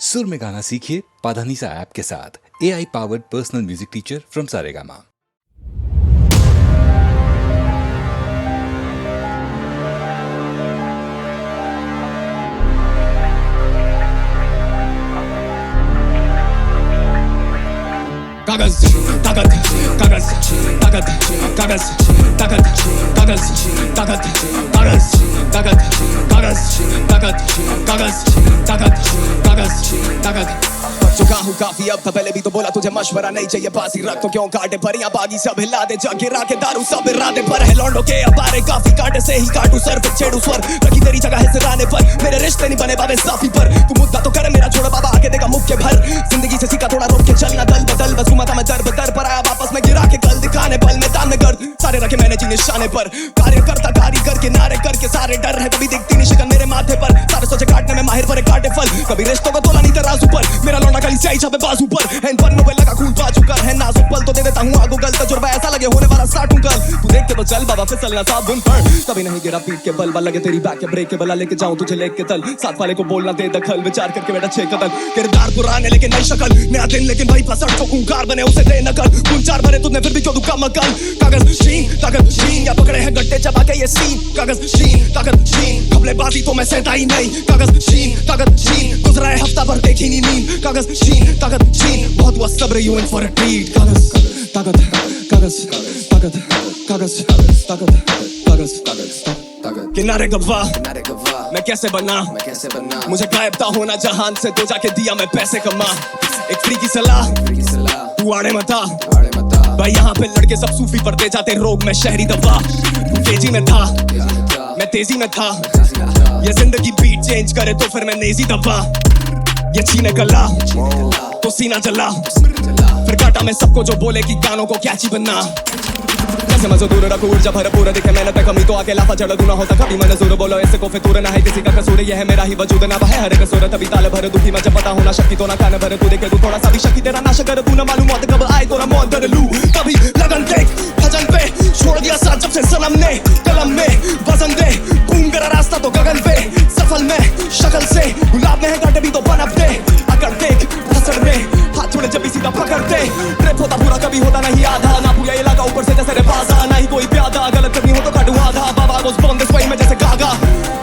सुर में गाना सीखिए पाधानीसा ऐप के साथ। AI powered personal music teacher from Saregama. कागज ताकत कागज ताकत कागज ताकत कागज ताकत कागज ताकत कागज ताकत कागज ताकत कागज ताकत चुका हूँ काफी अब था, पहले भी तो बोला तुझे मशवरा नहीं चाहिए, बासी रख तो क्यों काटे परियां बागी सब हिला दे, जग गिरा के दारू सब इरादे पर है लौंडों के अबारे, काफी काटे से ही काटू सर पे छेड़ू स्वर, रखी तेरी जगह है सिराने पर, मेरे रिश्ते नहीं बने बाबे साफी पर, तू मुद्दा तो करे मेरा छोड़ा बाबा आके देगा मुख्य भर, जिंदगी से सीखा थोड़ा रोक के चलना दल बदल, बस घुमा था मैं दर बदर पर आया वापस में गिरा के कल दिखाने पल मैदान में गर्द सारे रखे मैंने जी निशाने पर, कार्य करता कारीगर के नारे करके सारे डर है, कभी दिखती नहीं शिकन मेरे माथे पर, सारे सोचे काटने में माहिर पर काटे फल, कभी रिश्तों को तोला नहीं तराजू पर, मेरा लौंडा खाली स्याही छापे बाजू पर, है इन पन्नों पे लगा खून बाजू कर, है नाजुक पल तो दे देता हूँ आगू गल, तजुर्बा ऐसा लगे होने वाला साटू कल, तू देख के तो चल बाबा फिसलना साबुन पर, कभी नहीं गिरा पीट के बल लगे तेरी बैक के ब्रेक के बला लेके जाऊं तुझे लेके तल, साथ वाले को बोलना दे दखल, विचार करके बेटा छे कतल, किरदार पुराने लेकिन नई शक्ल, नया दिन लेकिन वही फसड़ ठोकूं कार बने उसे दे नकल, कुल चार भरे तुझने फिर भी क्यों दुखा मकल, कागज शीन ताकत शीन या पकड़े हैं गड्ढे चबा के ये सीन, कागज शीन ताकत शीन खबलेबाजी तो मैं सहता ही नहीं, कागज शीन ताकत शीन गुजरा है हफ्ता भर देखी नहीं नींद, कागज शीन ताकत शीन बहुत हुआ सब्र you in for a treat, कागज ताकत कागज ताकत कागज ताकत कागज ताकत किनारे गवाह मैं कैसे बना मुझे गायब था होना जहान से, तो जाके दिया मैं पैसे कमा, एक फ्री की सलाह तू आड़े मता भाई, यहाँ पे लड़के सब सूफी पर दे जाते रोग में शहरी दवा, तू तेजी में था मैं तेजी में था, ये जिंदगी बीट चेंज करे तो फिर मैं नेजी दबा, ये छीने गला तो सीना जला, फिर काटा मैं सबको जो बोले कि गानों को कैची बनना, जैसे मजो दूर रखो ऊर्जा भरपूर दिखे मेहनत पे कमी तो आके लाफा चढ़ दूना होता कभी मैंने जोर बोलो ऐसे को फितूर ना है किसी का कसूर, ये है मेरा ही वजूद ना है हर कसूर, तभी ताल भर दुखी मैं जब पता होना शक्ति तो ना कान भर तू देखे तू थोड़ा सा भी शक्ति तेरा नाश कर, तू ना मालूम मौत कब आए तो ना मौत कर लूं, कभी लगन देख भजन पे छोड़ दिया साथ जब से सनम ने, कलम में वजन दे घूम कर रास्ता तो गगन पे, सफल में शक्ल से गुलाब में है कांटे भी तो बनब दे, अकड़ देख फसड़ में हाथ छोड़े जब भी सीधा पकड़ते, ट्रिप होता पूरा कभी होता नहीं आधा, ना पूरा इलाका ऊपर से जैसे रेपाजा, ना ही कोई प्यादा, गलत करनी हो तो काटू आधा, बाबा was born this way मैं जैसे गागा,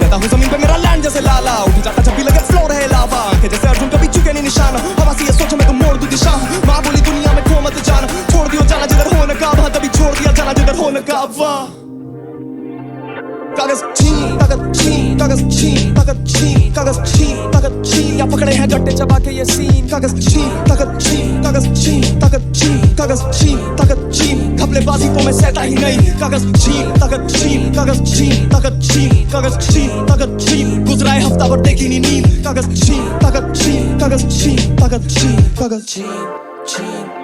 रहता हूँ जमीन पे मेरा लैंड जैसे लाला, उठी जाता जब भी लगे फ्लो रहे लावा, के जैसे अर्जुन कभी चुके नहीं निशाना, हवा से ये सोचो मैं तो मोड़ दूं दिशा, माँ बोली दुनिया में खो मत जाना, छोड़ दियो जाना जिधर हो नकाब, तभी छोड़ दिया जाना जिधर हो नकाब, कागज छीन ताकत छीन कागज छीन ताकत छीन कागज छीन ताकत छीन या पकड़े हैं गड्ढे चबा के ये सीन, कागज छीन ताकत छीन कागज छीन ताकत छीन कागज छीन ताकत छीन खबलेबाजी तो मैं सहता ही नहीं, कागज छीन ताकत छीन कागज छीन ताकत छीन कागज छीन ताकत छीन गुजरा है हफ्ता भर देखी नहीं नींद, कागज छीन ताकत छीन कागज छीन ताकत छीन कागज छीन छीन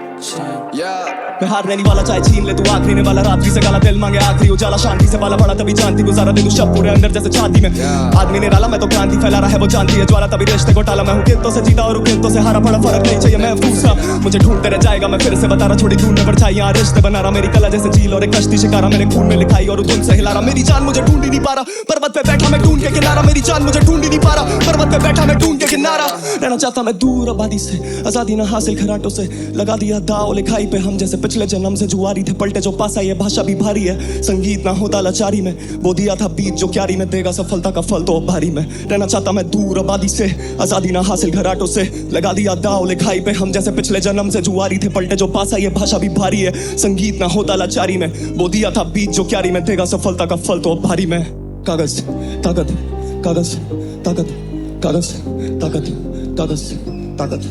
मैं हार रहने वाला चाहे छीन ले तू आखिरी ने वाला, रात्रि से गाला दिल मांगे आखिरी उजाला, शांति से वाला बड़ा तभी जानती गुजारा दे तू शब पूरे अंदर जैसे छाती में, आदमी ने डाला मैं तो क्रांति फैला रहा है वो जानती है ज्वाला, तभी रिश्ते को टाला मैं हूँ किल्तों से जीता और किल्तों से हारा, बड़ा फर्क नहीं चाहिए मैं फूसा, मुझे ढूंढते रह जाएगा मैं फिर से बता रहा, छोड़ी ढूंढने पर चाहिए यहाँ रिश्ते बना रहा, मेरी कला जैसे झील और एक कश्ती शिकारा, मेरे खून में लिखाई और धुन से हिला रहा, मेरी जान मुझे ढूंढ ही नहीं पा रहा, पर्वत पे बैठा मैं ढूंढ के किनारा, मेरी जान मुझे ढूंढ ही नहीं पा रहा, पर्वत पे बैठा मैं ढूंढ के किनारा, रहना चाहता मैं दूर आबादी से, आजादी ना हासिल खराटों से, लगा दिया दाव लिखाई पे हम जैसे पिछले जन्म से जुआरी थे, पलटे जो पासा ये भाषा भी भारी है, संगीत ना होता लाचारी में, वो दिया था बीज जो क्यारी में, देगा सफलता का फल तो भारी में, रहना चाहता मैं दूर आबादी से, आजादी ना हासिल घराटों से, लगा दिया दाव लिखाई पे हम जैसे पिछले जन्म से जुआरी थे, पलटे जो पासा ये भाषा भी भारी है, संगीत ना होता लाचारी में, वो दिया था बीज जो क्यारी में, देगा सफलता का फल तो भारी में, कागज ताकत कागज ताकत कागज ताकत कागज ताकत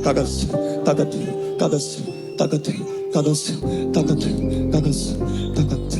कागज ताकत कागज ताकत कागज ताकत कागज ताकत।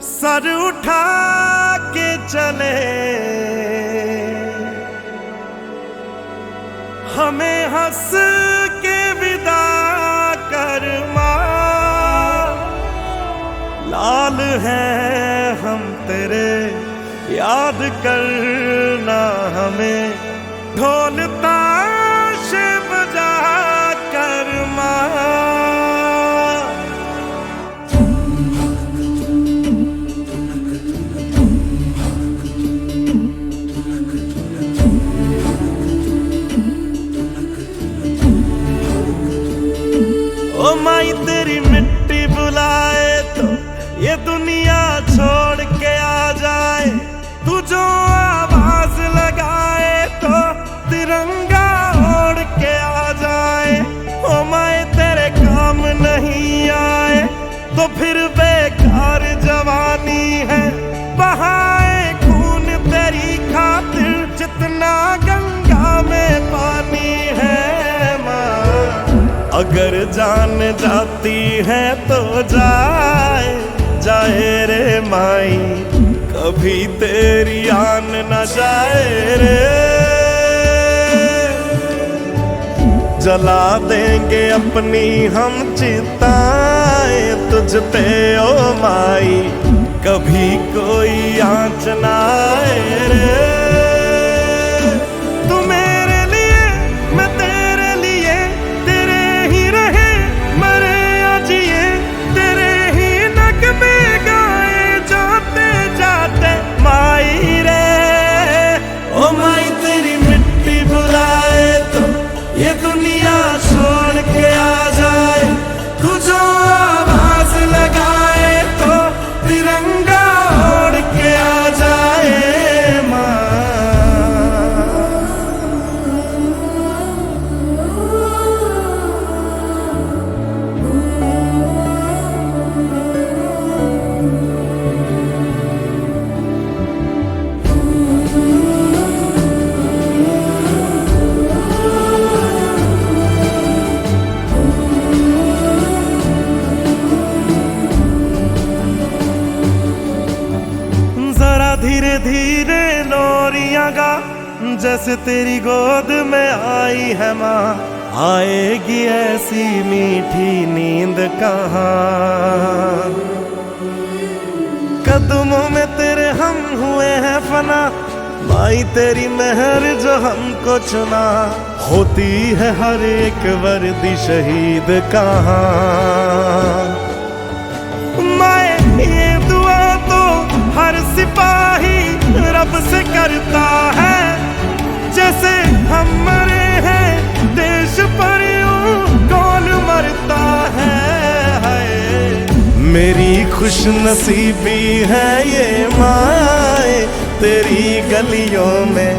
सर उठा के चले हमें हंस के विदा कर माँ। लाल हैं हम तेरे याद करना हमें, ढोल ताश बजा कर माँ। ओ माई तेरी मिट्टी बुलाए तो ये दुनिया छोड़ के आ जाए, तू जो आवाज लगाए तो तिरंगा ओढ़ के आ जाए। ओ माई तेरे काम नहीं आए तो फिर बेकार जवानी है, बहाए खून तेरी खातिर जितना गंगा में पानी है माँ। अगर जान जाती है तो जाए जाए रे माई, कभी तेरी आन न जाए रे। जला देंगे अपनी हम चिताएं तुझ पे ओ माई, कभी कोई आँच न आए रे। तू मेरे लिए मैं तेरे लिए, तेरे ही रहे मरे या जिए, तेरे ही नगमे गाए जाते जाते माई रे। ओ माई तेरी मिट्टी बुलाए तो ये दुनिया छोड़ के आ जाए, तू जो आवाज लगाए तो तिरंगा ओढ़ के आ जाए माँ। धीरे धीरे लोरियां गा, जैसे तेरी गोद में आई है माँ। आएगी ऐसी मीठी नींद कहाँ, कदमों में तेरे हम हुए हैं फना। माई तेरी मेहर जो हमको चुना, होती है हर एक वर्दी शहीद कहाँ। माए ये दुआ तो हर सिपाही रब से करता है, जैसे हम मरे हैं देश पर यूं कौन मरता है। मेरी खुश नसीबी है ये माए, तेरी गलियों में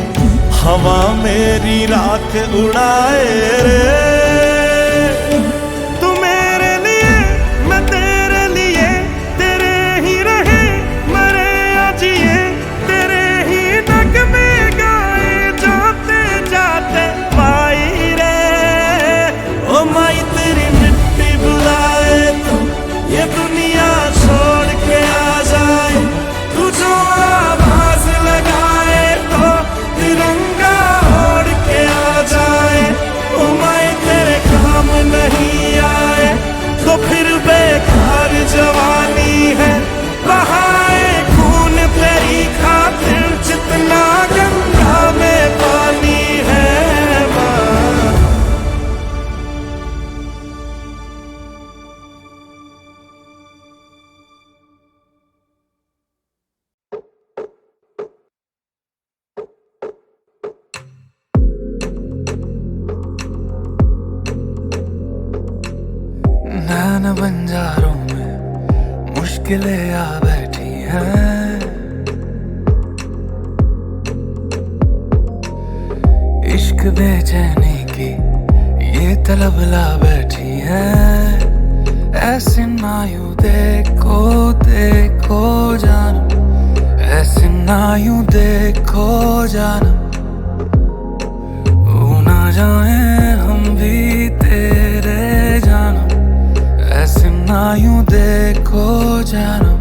हवा मेरी राख उड़ाए रे। तू मेरे लिए मैं तेरे लिए, तेरे ही रहे मरे या जिए, तेरे ही नगमे गाए जाते जाते माई रे। ओ माई तेरी मिट्टी बुलाए तो ये दुनिया छोड़ के आ जाए, तू जो आवाज लगाए तो तिरंगा ओढ़ के आ जाए। ओ माई तेरे काम नहीं आए तो फिर बेकार जवानी है, बहाए खून तेरी खातिर जितना गंगा में पानी है माँ। नैन बंजारों में मुश्किलें आ बैठी हैं, इश्क बेचैनी की ये तलब ला बैठी है। ऐसे ना यूं देखो देखो जानम, ऐसे ना यूं देखो जानम, वो ना जाए हम भी तेरे जानम, ऐसे ना यूं देखो जानम।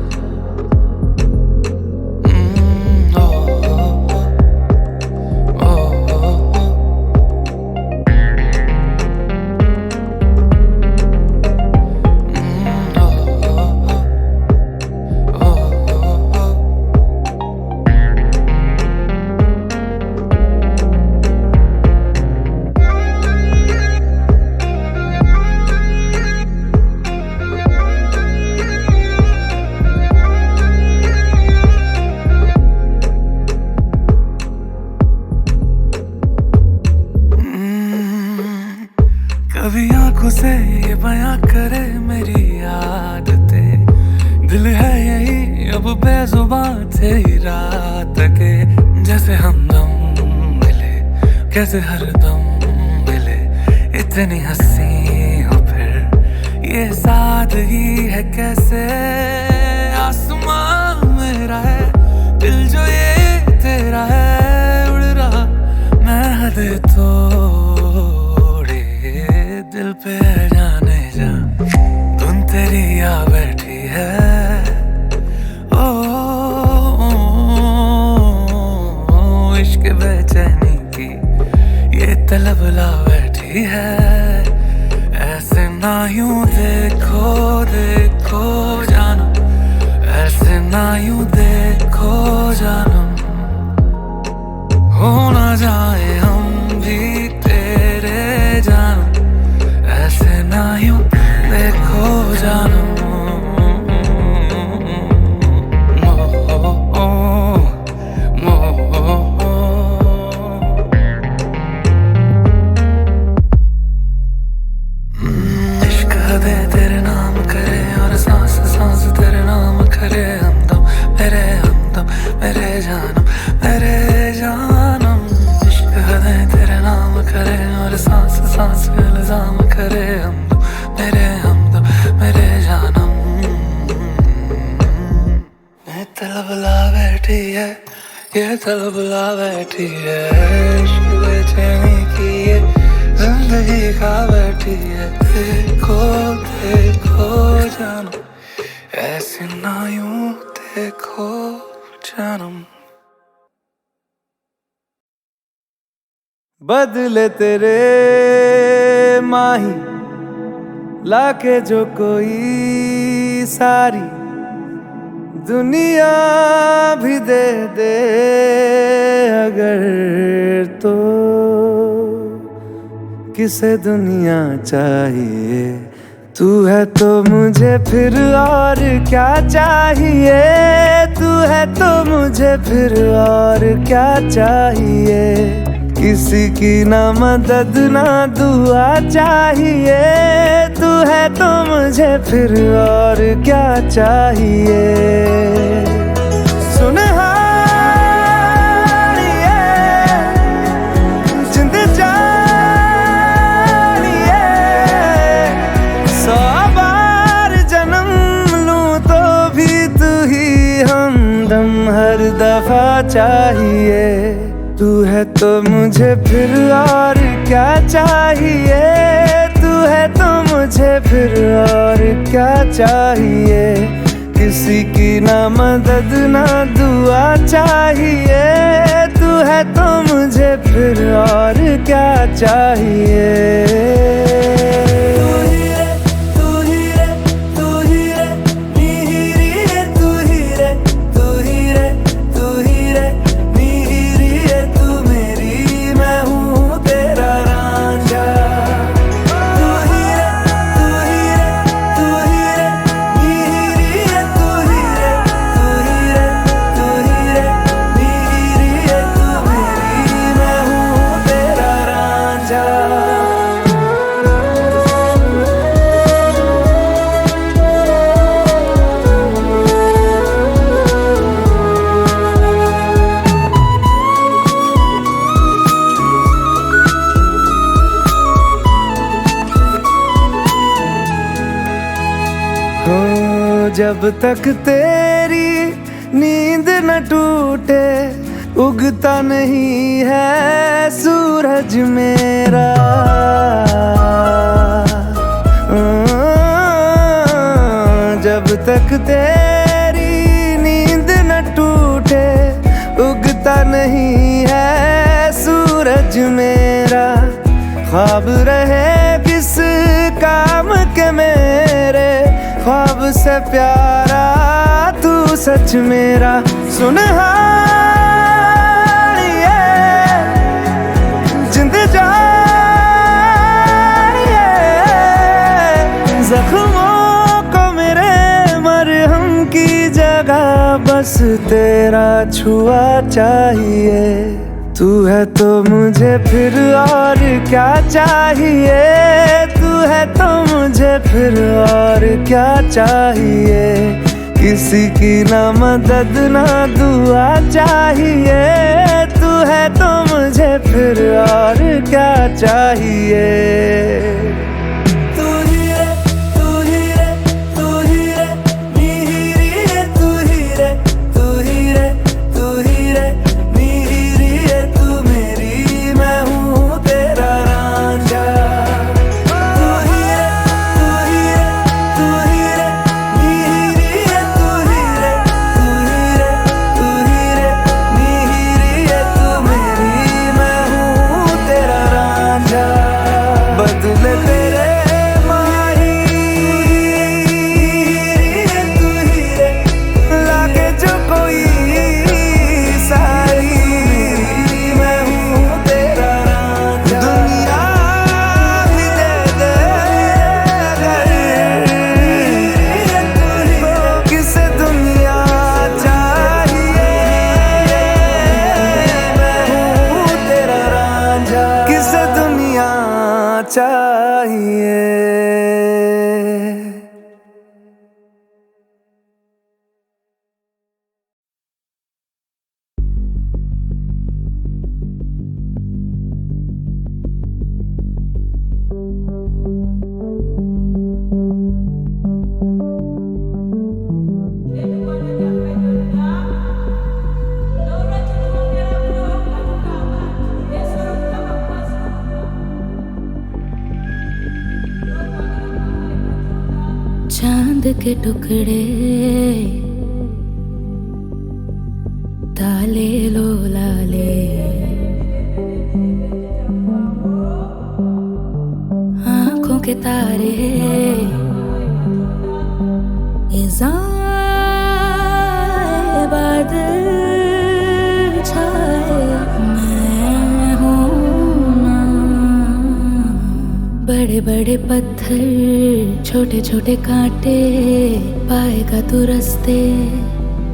करे मेरी आदतें, दिल है यही अब बेजुबान थे ही रात के। जैसे हमदम मिले, कैसे हरदम मिले, इतनी हंसी हो फिर ये सादगी है कैसे। आसमां मेरा है, दिल जो ये तेरा है, उड़ रहा मैं हद तोड़े, दिल पे जाने जा धुन तेरी आ बैठी है। ओ, इश्क बेचैनी की ये तलब ला बैठी है। ऐसे ना यूं देखो देखो जानम, ऐसे ना यूं देखो जानम, हो ना जाए हम भी तेरे जानम, ऐसे ना यूं देखो जानम। इश्क दे तेरे नाम करे और सांस सांस तेरे नाम करे। हमदम मेरे जानम मेरे जानम। इश्क दे तेरे नाम करे और सांस सांस इल्जाम करे। हमदम मेरे जानम। ये तलब ला बैठी है, ये तलब ला बैठी है। इश्क बेचैनी की ये जिंदगी खा बैठी है। देखो देखो जानम, ऐसे ना यूं देखो जानम। बदले तेरे माही लाके जो कोई सारी दुनिया भी दे दे अगर, तो किसे दुनिया चाहिए। तू है तो मुझे फिर और क्या चाहिए। तू है तो मुझे फिर और क्या चाहिए। किसी की ना मदद ना दुआ चाहिए। तू है तो मुझे फिर और क्या चाहिए। सुनहारिए जिंद जानिए, 100 बार जन्म लूं तो भी तू ही हमदम हर दफा चाहिए। तू है तो मुझे फिर और क्या चाहिए। तू है तो मुझे फिर और क्या चाहिए। किसी की ना मदद ना दुआ चाहिए। तू है तो मुझे फिर और क्या चाहिए। जब तक तेरी नींद न टूटे, उगता नहीं है सूरज मेरा। जब तक तेरी नींद न टूटे, उगता नहीं है सूरज मेरा। ख्वाब रहे किस काम के मेरे, ख्वाब से प्यारा तू सच मेरा। सुनहारिए जिंद जानिए, जख्मों को मेरे मरहम की जगह बस तेरा छुआ चाहिए। तू है तो मुझे फिर और क्या चाहिए, तू है तो मुझे फिर और क्या चाहिए। किसी की ना मदद ना दुआ चाहिए, तू है तो मुझे फिर और क्या चाहिए। बदले तेरे माही तू ही रे, लागे जो कोई सारी मैं हूँ तेरा रांझा। दुनिया भी दे दे अगर किसे दुनिया चाहिए, मैं हूँ तेरा रांझा। किसे दुनिया चाहिए। चांद के टुकड़े ताले लो लाले, आंखों के तारे इज़ाए बादल छाए, मैं हूँ ना। बड़े बड़े पत्थर छोटे छोटे कांटे पाएगा तू रास्ते।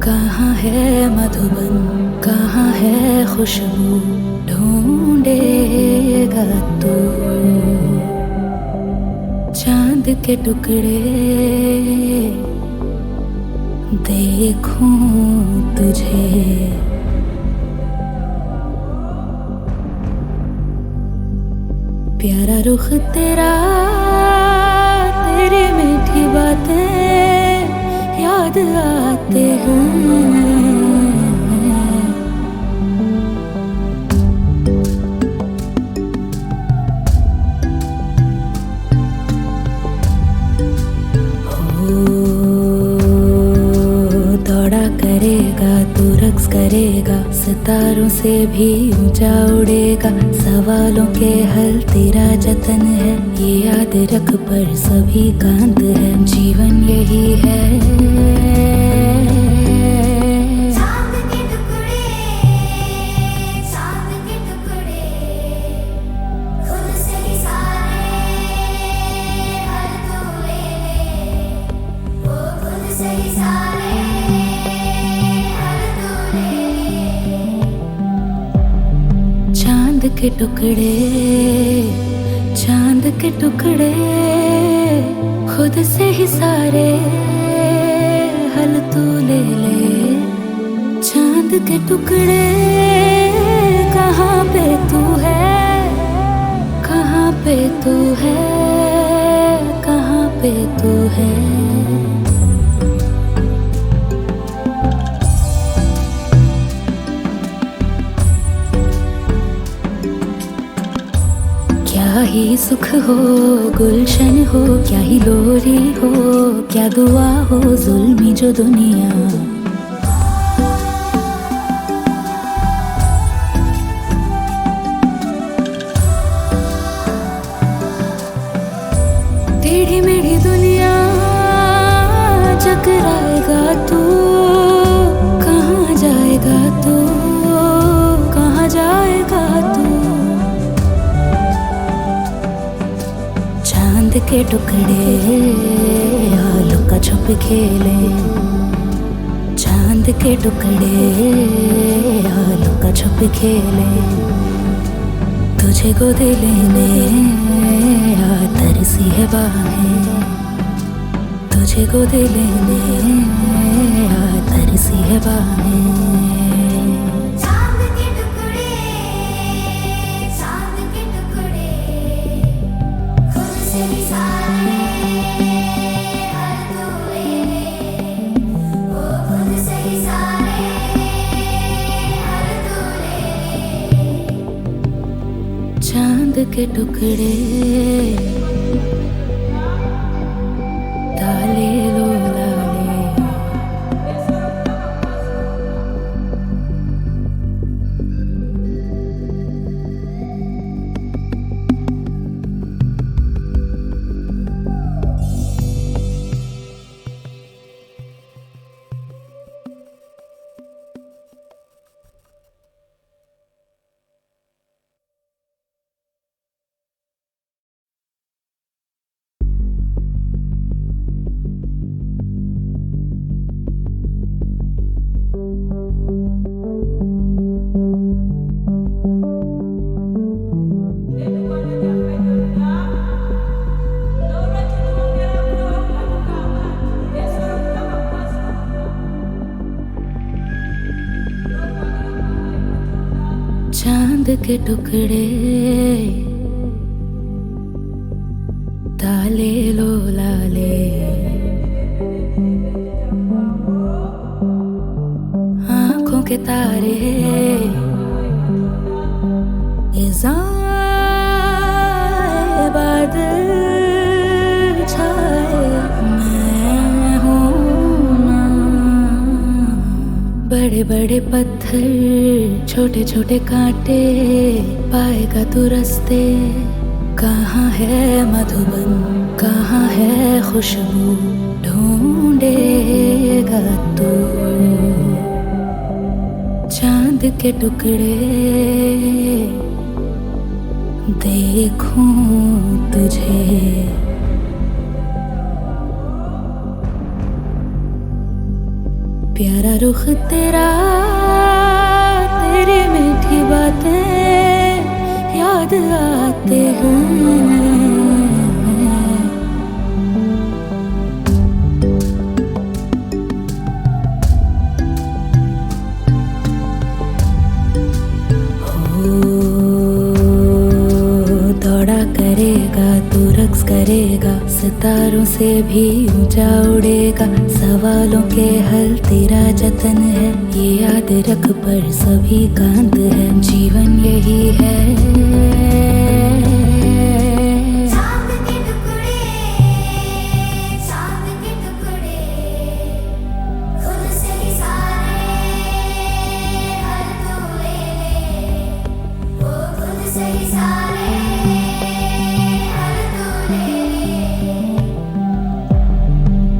कहाँ है मधुबन कहाँ है खुशबू ढूंढेगा तू। चांद के टुकड़े देखूं तुझे, प्यारा रुख तेरा, तेरी मीठी बातें याद आते हैं। दौड़ा करेगा तू रक्स करेगा, सितारों से भी ऊंचा उड़ेगा। सवालों के हल तेरा जतन है, ये याद रख पर सभी का अंत है। जीवन यही है। चांद के टुकड़े चांद के टुकड़े खुद से ही सारे हल तू ले ले। चांद के टुकड़े कहाँ पे तू है, कहाँ पे तू है, कहाँ पे तू है। क्या ही सुख हो गुलशन हो, क्या ही लोरी हो, क्या दुआ हो जुल्मी जो दुनिया। टेढ़ी मेढ़ी दुनिया चकराएगा तू, कहाँ जाएगा तू, कहाँ जाएगा तू। चांद के टुकड़े लुका छुप खेले, चांद के टुकड़े लुका छुप खेले, तुझे गोद लेने आ तरसी है बाहें, तुझे गोद लेने आ तरसी है बाहें। चांद के टुकड़े ताले लो लाले, चांद के टुकड़े ताले लो लाले, आंखों के तारे इज़ाए बादल छाए, मैं हूँ ना। बड़े बड़े पत्थर छोटे छोटे कांटे, पाएगा तू रास्ते, कहाँ है मधुबन कहाँ है खुशबू, ढूंढेगा तू। चांद के टुकड़े देखूं तुझे, प्यारा रुख तेरा, तेरी मीठी बातें याद आते हैं। दौड़ा करेगा तू, रक्स करेगा, सितारों से भी ऊंचा उड़ेगा, सवालों के हल तेरा जतन है, ये याद रख पर सभी का अंत है, जीवन यही है।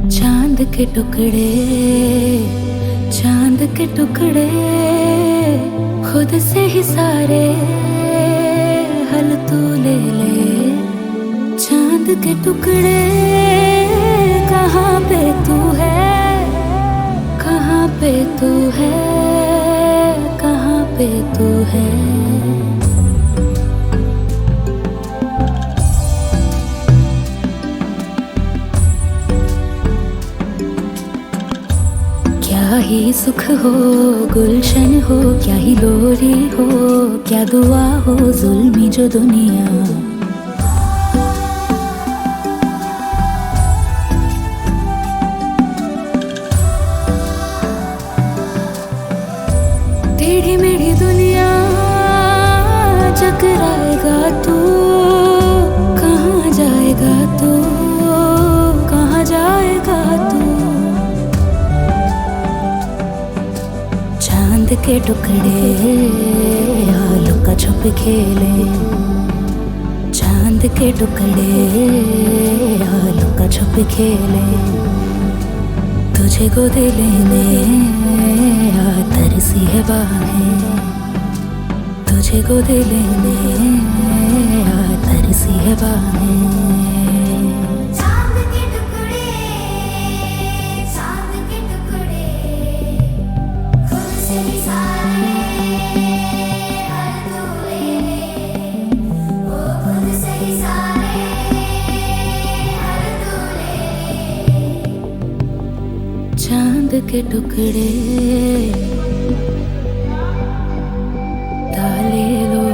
चांद के टुकड़े, चांद के टुकड़े, खुद से ही सारे हल तू ले ले। चांद के टुकड़े, कहाँ पे तू है, कहाँ पे तू है, कहाँ पे तू है। क्या ही सुख हो, गुलशन हो, क्या ही लोरी हो, क्या दुआ हो, जुल्मी जो दुनिया। टेढ़ी मेढ़ी दुनिया चकराएगा तू, कहाँ जाएगा तू, कहाँ जाएगा तू। चांद के टुकड़े लुका छुप खेले, चांद के टुकड़े लुका छुप खेले, तुझे गोद लेने आ तरसी है बाहें, तुझे गोद लेने आ तरसी है बाहें। खुद से ही सारे के टुकड़े ताले लो